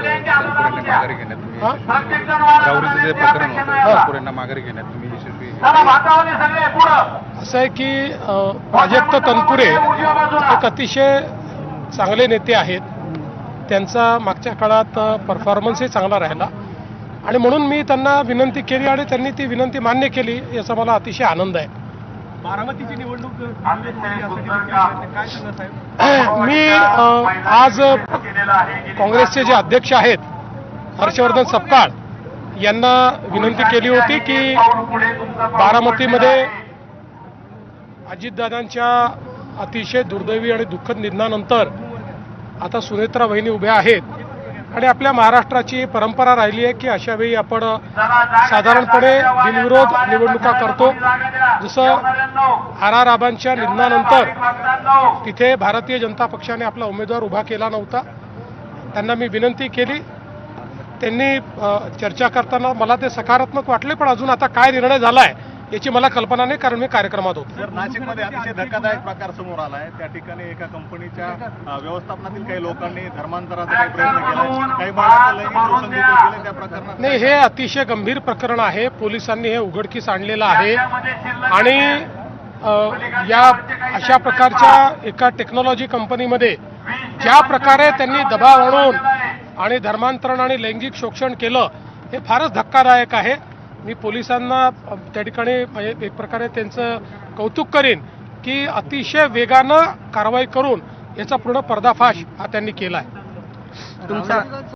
तत्पुरेंना माघारी घेण्यात तुम्ही राहुरीचं जे प्रकरण होतं तत्पुरेंना माघारी घेण्यात तुम्ही यशस्वी असं आहे की प्राजक्त तनपुरे एक अतिशय चांगले नेते आहेत. त्यांचा मागच्या काळात परफॉर्मन्सही चांगला राहिला आणि म्हणून मी त्यांना विनंती केली आणि त्यांनी ती विनंती मान्य केली, याचा मला अतिशय आनंद आहे. बारामतीची निवडणूक मी आज काँग्रेसचे जे अध्यक्ष आहेत हर्षवर्धन सपकाळ यांना विनंती केली होती की बारामतीमध्ये अजितदादांच्या अतिशय दुर्दैवी आणि दुःखद निधनानंतर आता सुनेत्रा वहिनी उभ्या आहेत आणि आपल्या महाराष्ट्राची परंपरा राहिली आहे की अशा वेळी आपण साधारणपणे बिनविरोध निवडणुका करतो. जसं आर आबांच्या निधनानंतर तिथे भारतीय जनता पक्षाने आपला उमेदवार उभा केला नव्हता. त्यांना मी विनंती केली, त्यांनी चर्चा करताना मला ते सकारात्मक वाटले, पण अजून आता काय निर्णय झाला आहे याची मला कल्पना नाही, कारण मी कार्यक्रमात होतो. जर नाशिकमध्ये अतिशय धक्कादायक प्रकार समोर आला आहे, त्या ठिकाणी एका कंपनीच्या व्यवस्थापनातील काही लोकांनी धर्मांतराचा काही प्रयत्न केला, काही महिलांना लैंगिक शोषण देखील केले, त्या प्रकरणात नाही, हे अतिशय गंभीर प्रकरण आहे. पोलिसांनी हे उघडकीस आणलेलं आहे आणि या अशा प्रकारच्या एका टेक्नॉलॉजी कंपनीमध्ये ज्या प्रकारे त्यांनी दबाव आणून आणि धर्मांतरण आणि लैंगिक शोषण केलं हे फारच धक्कादायक आहे. मी पोलिसांना त्या ठिकाणी एक प्रकारे त्यांचं कौतुक करीन की अतिशय वेगानं कारवाई करून याचा पूर्ण पर्दाफाश हा त्यांनी केला आहे.